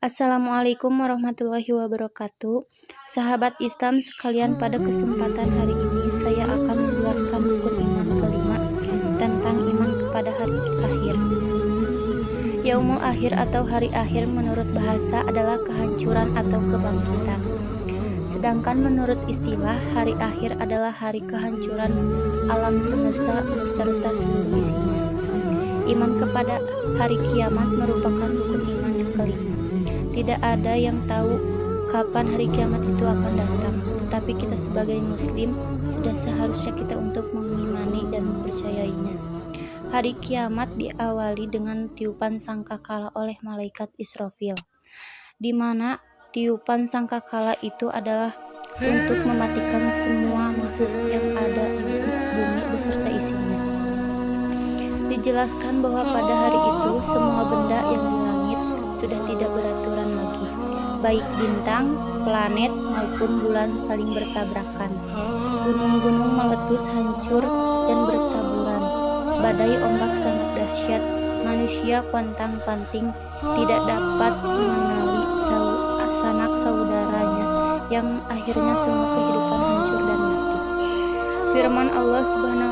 Assalamualaikum warahmatullahi wabarakatuh. Sahabat Islam sekalian, pada kesempatan hari ini saya akan menjelaskan rukun iman kelima tentang iman kepada hari akhir. Yaumul akhir atau hari akhir menurut bahasa adalah kehancuran atau kebangkitan. Sedangkan menurut istilah, hari akhir adalah hari kehancuran alam semesta beserta seluruh isinya. Iman kepada hari kiamat merupakan rukun iman yang kelima. Tidak ada yang tahu kapan hari kiamat itu akan datang, tetapi kita sebagai muslim sudah seharusnya kita untuk mengimani dan mempercayainya. Hari kiamat diawali dengan tiupan sangkakala oleh malaikat Israfil, di mana tiupan sangkakala itu adalah untuk mematikan semua makhluk yang ada di bumi beserta isinya. Dijelaskan bahwa pada hari itu semua benda yang di langit sudah tidak beraturan lagi, baik bintang, planet maupun bulan saling bertabrakan. Gunung-gunung meletus hancur dan bertaburan. Badai ombak sangat dahsyat. Manusia pantang-panting tidak dapat mengenali sanak saudaranya, yang akhirnya semua kehidupan hancur dan mati. Firman Allah Subhanahu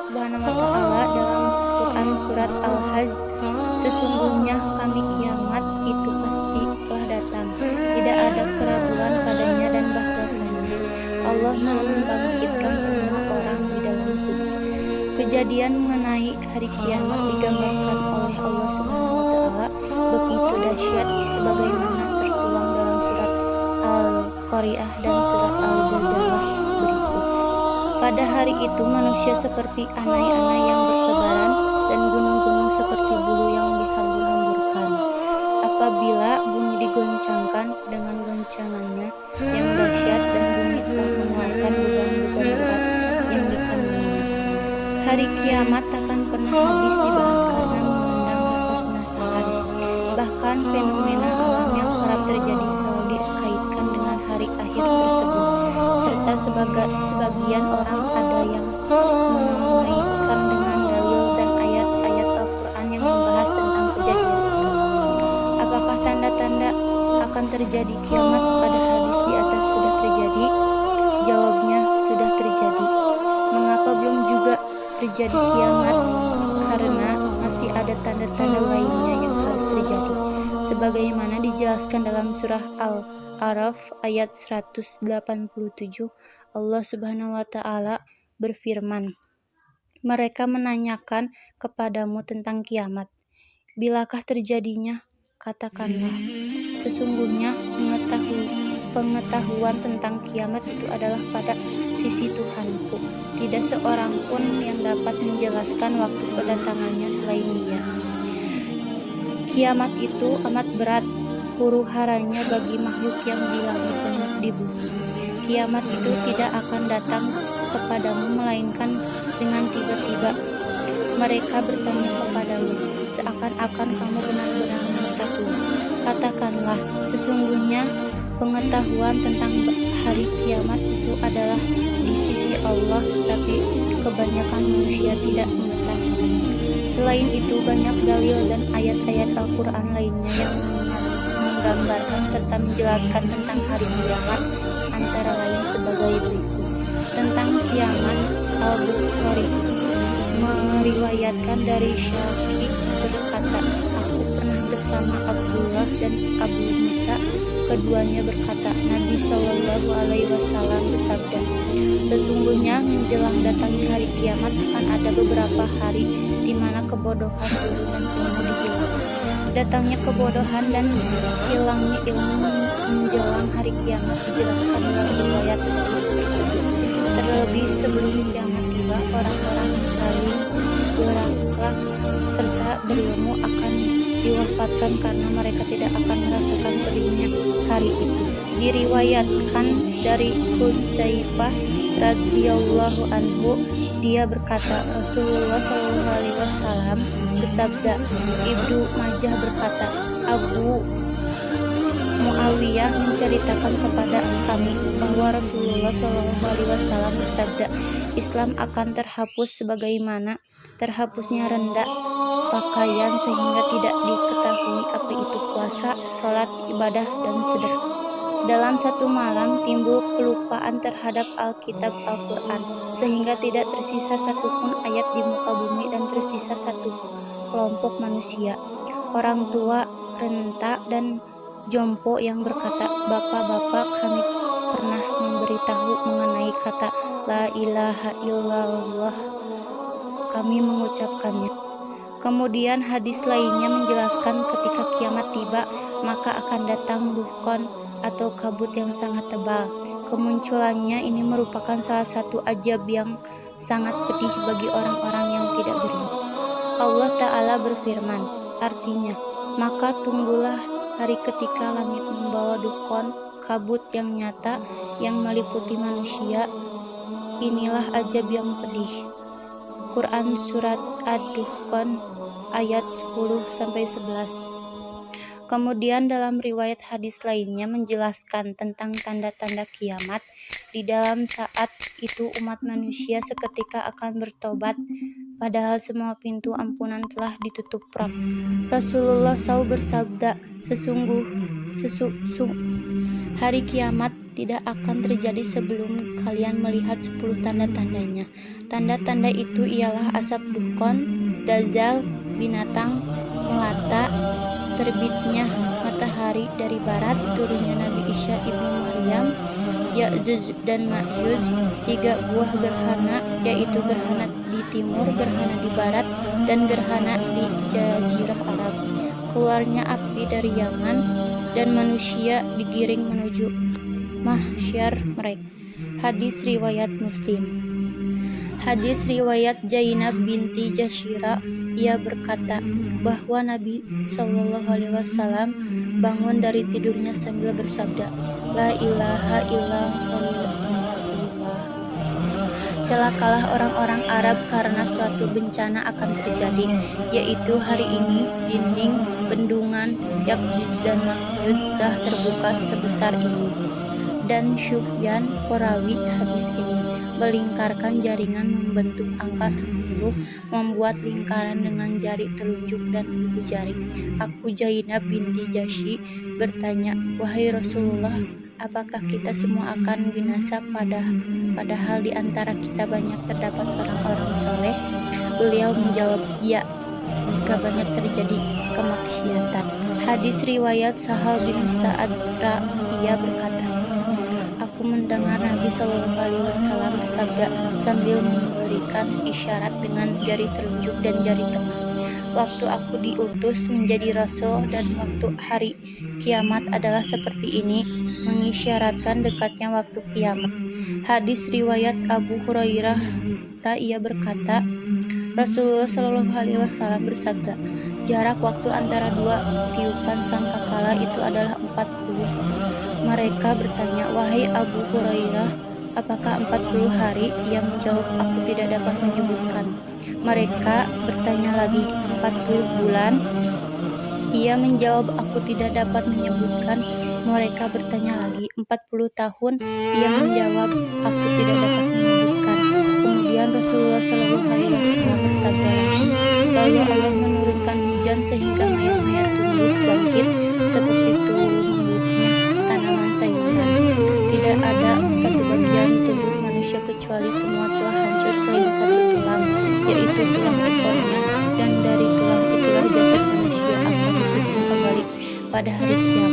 wa Ta'ala dalam Quran surat Al-Hajj, sesungguhnya kami kiamat itu pasti telah datang, tidak ada keraguan padanya, dan bahwasanya Allah membangkitkan semua orang di dalam kubur. Kejadian mengenai hari kiamat digambarkan oleh Allah Subhanahu wa Ta'ala begitu dahsyat sebagaimana tertuang dalam surat Al-Qari'ah dan surat Al-Zalzalah berikut. Pada hari itu manusia seperti anai-anai yang bertebaran dan gunung-gunung seperti bulu yang dihambur-hamburkan. Apabila bumi digoncangkan dengan goncangannya yang dahsyat dan bumi telah mengeluarkan beban-beban berat yang dikandungnya. Hari kiamat takkan pernah habis dibahas karena mengundang rasa penasaran. Bahkan fenomena alam yang kerap terjadi selalu dikaitkan dengan hari akhir tersebut, serta sebagian orang ada yang mengaitkan dengan dalil dan ayat-ayat Al-Quran yang membahas tentang kejadian itu. Apakah tanda-tanda akan terjadi kiamat pada hadis di atas sudah terjadi? Jawabnya, sudah terjadi. Mengapa belum juga terjadi kiamat? Karena masih ada tanda-tanda lainnya yang harus terjadi. Sebagaimana dijelaskan dalam surah Al-A'raf ayat 187, Allah Subhanahu wa Ta'ala berfirman, mereka menanyakan kepadamu tentang kiamat. Bilakah terjadinya? Katakanlah, sesungguhnya pengetahuan tentang kiamat itu adalah pada sisi Tuhanku. Tidak seorang pun yang dapat menjelaskan waktu kedatangannya selain Dia. Kiamat itu amat berat huru-haranya bagi makhluk yang di langit dan di bumi. Kiamat itu tidak akan datang kepadamu melainkan dengan tiba-tiba. Mereka bertanya kepadamu seakan-akan kamu benar-benar mengetahui. Katakanlah, sesungguhnya pengetahuan tentang hari kiamat itu adalah di sisi Allah, tapi kebanyakan manusia tidak mengetahui. Selain itu, banyak dalil dan ayat-ayat Al-Quran lainnya yang menggambarkan serta menjelaskan tentang hari kiamat, antara lain sebagai berikut. Tentang kiamat, Al-Bukhari meriwayatkan dari Syafi'i berkata, aku pernah bersama Abdullah dan Abu Musa, keduanya berkata, Nabi Shallallahu Alaihi Wasallam bersabda, sesungguhnya menjelang datangnya hari kiamat akan ada beberapa hari di mana kebodohan dulu dan ilmu dihilang. Datangnya kebodohan dan hilangnya ilmu menjelang hari kiamat dijelaskan dalam riwayat hadis tersebut. Terlebih sebelum kiamat tiba, orang-orang yang saling berakhlak serta berilmu akan diwafatkan karena mereka tidak akan merasakan pedihnya hari itu. Diriwayatkan dari Hudzaifah radhiyallahu anhu, dia berkata, Rasulullah sallallahu alaihi wasallam bersabda. Ibnu Majah berkata, Abu Muawiyah menceritakan kepada kami bahwa Rasulullah sallallahu alaihi wasallam bersabda, Islam akan terhapus sebagaimana terhapusnya rendak pakaian sehingga tidak diketahui apa itu puasa, sholat, ibadah, dan sedekah. Dalam satu malam timbul kelupaan terhadap Alkitab Al-Quran, sehingga tidak tersisa satupun ayat di muka bumi dan tersisa satu kelompok manusia, orang tua, renta, dan jompo yang berkata, "Bapak-bapak, kami pernah memberitahu mengenai kata La ilaha illallah, kami mengucapkannya." Kemudian hadis lainnya menjelaskan ketika kiamat tiba, maka akan datang duhkon atau kabut yang sangat tebal. Kemunculannya ini merupakan salah satu ajab yang sangat pedih bagi orang-orang yang tidak beriman. Allah Ta'ala berfirman, artinya, maka tunggulah hari ketika langit membawa duhkon, kabut yang nyata yang meliputi manusia. Inilah ajab yang pedih. Quran Surat Ad-Duhkon ayat 10-11. Kemudian dalam riwayat hadis lainnya menjelaskan tentang tanda-tanda kiamat. Di dalam saat itu umat manusia seketika akan bertobat, padahal semua pintu ampunan telah ditutup rapat. Rasulullah SAW bersabda, hari kiamat tidak akan terjadi sebelum kalian melihat 10 tanda-tandanya. Tanda-tanda itu ialah asap duhkon, dajjal, binatang melata, terbitnya matahari dari barat, turunnya Nabi Isa ibnu Maryam, Ya'juj dan Ma'juj, 3 buah gerhana, yaitu gerhana di timur, gerhana di barat, dan gerhana di Jazirah Arab, keluarnya api dari Yaman, dan manusia digiring menuju mahsyar mereka. Hadis riwayat Muslim. Hadis riwayat Zainab binti Jashira, ia berkata bahwa Nabi SAW bangun dari tidurnya sambil bersabda, La ilaha illallah. Celakalah orang-orang Arab karena suatu bencana akan terjadi, yaitu hari ini dinding bendungan Ya'juj dan Ma'juj telah terbuka sebesar ini. Dan Sufyan perawi hadis ini melingkarkan jaringan membentuk angka 10, membuat lingkaran dengan jari telunjuk dan ibu jari. Aku Zainab binti Jahsy bertanya, wahai Rasulullah, apakah kita semua akan binasa padahal di antara kita banyak terdapat orang-orang soleh? Beliau menjawab, ya, jika banyak terjadi kemaksiatan. Hadis riwayat Sahal bin Sa'ad ia berkata, aku mendengar Nabi SAW bersabda sambil memberikan isyarat dengan jari telunjuk dan jari tengah. Waktu aku diutus menjadi rasul dan waktu hari kiamat adalah seperti ini, mengisyaratkan dekatnya waktu kiamat. Hadis riwayat Abu Hurairah ia berkata, Rasulullah SAW bersabda, jarak waktu antara 2 tiupan sangkakala itu adalah 40. Mereka bertanya, wahai Abu Hurairah, apakah 40 hari? Ia menjawab, aku tidak dapat menyebutkan. Mereka bertanya lagi, 40 bulan? Ia menjawab, aku tidak dapat menyebutkan. Mereka bertanya lagi, 40 tahun? Ia menjawab, aku tidak dapat menyebutkan. Kemudian Rasulullah SAW bersabda lagi, lalu Allah menurunkan hujan sehingga mayat-mayat tumbuh bangkit seperti tumbuhnya tanaman sayuran. Tidak ada satu bagian tubuh manusia kecuali semua telah hancur selain satu tulang, yaitu tulang ekornya, dan dari tulang itulah jasad manusia akan disusun kembali pada hari kiamat.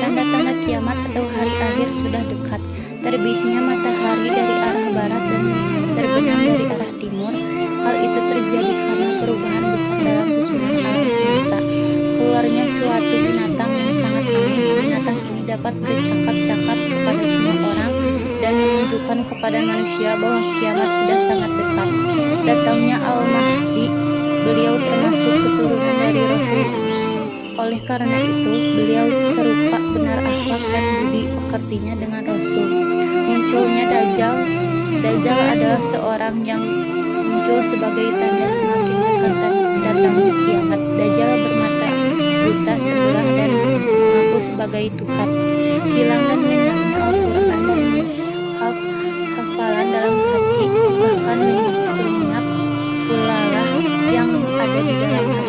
Tanda-tanda kiamat atau hari akhir sudah dekat. Terbitnya matahari dari arah barat dan terbenam dari arah timur. Hal itu terjadi karena perubahan besar dalam susunan alam semesta. Keluarnya suatu binatang yang sangat aneh. Binatang ini dapat bercakap-cakap kepada semua orang dan menunjukkan kepada manusia bahwa kiamat sudah sangat dekat. Datangnya Al-Mahdi, beliau termasuk keturunan dari Rasul. Oleh karena itu, beliau serupa benar akhlak dan budi pekertinya dengan Rasul. Munculnya Dajjal. Dajjal adalah seorang yang muncul sebagai tanda semakin dekat datangnya kiamat. Dajjal bermata buta sebelah dan mengaku sebagai Tuhan. Hilang dan lenyapnya Al-Quran dan hafalan dalam hati, bahkan lenyap pula lah yang ada di dalam hati.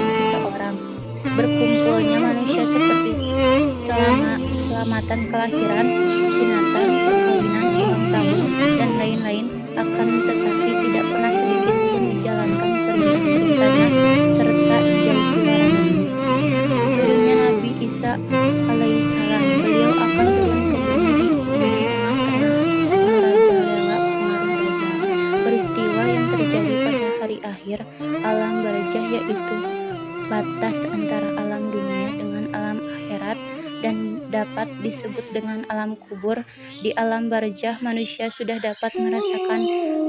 keselamatan kelahiran, kinatan, perkawinan, ulang tahun, dan lain-lain, akan tetapi tidak pernah sedikit pun menjalankan perintah-perintahnya serta menjauhi larangannya. Turunnya Nabi Isa alaihissalam, beliau akan turun ke bumi di tengah-tengah merajalela pengaruh dajjal. Peristiwa yang terjadi pada hari akhir alam barzah, yaitu batas antara alam dunia dengan alam akhirat dan dapat disebut dengan alam kubur. Di alam barzah manusia sudah dapat merasakan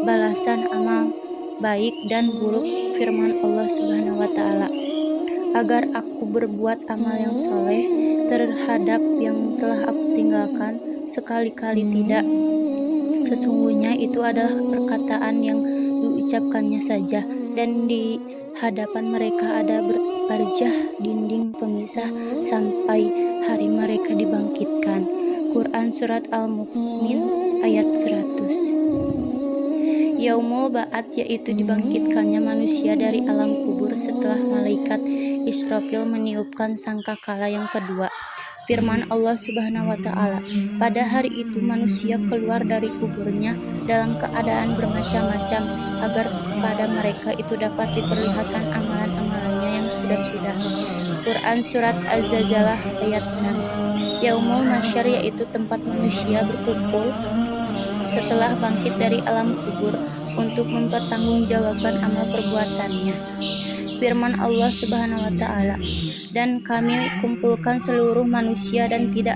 balasan amal baik dan buruk. Firman Allah Subhanahu wa taala, agar aku berbuat amal yang soleh terhadap yang telah aku tinggalkan, sekali-kali tidak. Sesungguhnya itu adalah perkataan yang diucapkannya saja, dan di hadapan mereka ada barzah, dinding pemisah sampai hari mereka dibangkitkan. Quran Surat Al-Mu'min ayat 100. Yaumul Ba'ats, yaitu dibangkitkannya manusia dari alam kubur setelah malaikat Israfil meniupkan sangkakala yang kedua. Firman Allah Subhanahu wa taala, pada hari itu manusia keluar dari kuburnya dalam keadaan bermacam-macam, agar kepada mereka itu dapat diperlihatkan amalan-amalannya yang sudah-sudah. Quran Surat Az-Zalzalah ayat 6. Yaumul Mahsyar, yaitu tempat manusia berkumpul setelah bangkit dari alam kubur untuk mempertanggungjawabkan amal perbuatannya. Firman Allah Subhanahu wa taala, dan kami kumpulkan seluruh manusia dan tidak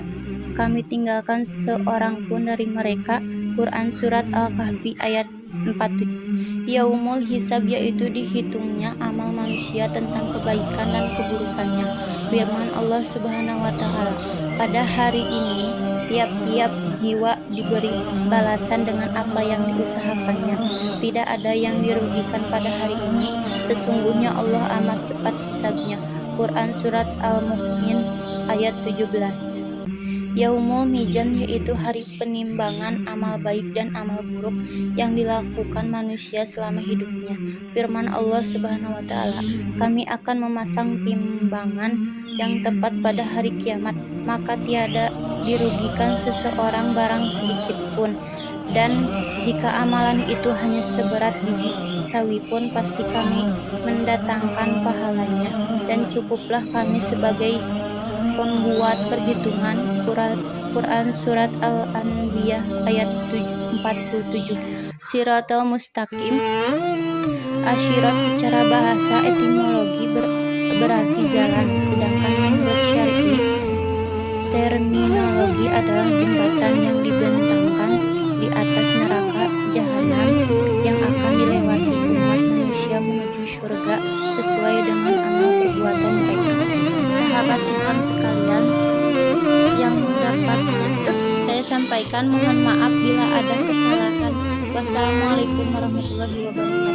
kami tinggalkan seorang pun dari mereka. Quran Surat Al-Kahfi ayat 47. Yaumul Hisab, yaitu dihitungnya amal manusia tentang kebaikan dan keburukannya. Firman Allah Subhanahu wa taala, pada hari ini tiap-tiap jiwa diberi balasan dengan apa yang diusahakannya. Tidak ada yang dirugikan pada hari ini. Sesungguhnya Allah amat cepat hisabnya. Quran Surat Al-Mu'min ayat 17. Yaumul Mizan, yaitu hari penimbangan amal baik dan amal buruk yang dilakukan manusia selama hidupnya. Firman Allah Subhanahu wa taala, kami akan memasang timbangan yang tepat pada hari kiamat, maka tiada dirugikan seseorang barang sedikit pun. Dan jika amalan itu hanya seberat biji sawi pun, pasti kami mendatangkan pahalanya, dan cukuplah kami sebagai pembuat perhitungan. Quran Surat Al-Anbiya ayat 47. Siratal Mustaqim. Asyirat secara bahasa etimologi berarti jalan, sedangkan menurut syar'i terminologi adalah jembatan yang dibentangkan di atas neraka jahanam yang akan dilewati umat manusia menuju surga sesuai dengan amal perbuatan mereka. Sahabat Islam sekalian, yang dapat saya sampaikan, mohon maaf bila ada kesalahan. Wassalamualaikum warahmatullahi wabarakatuh.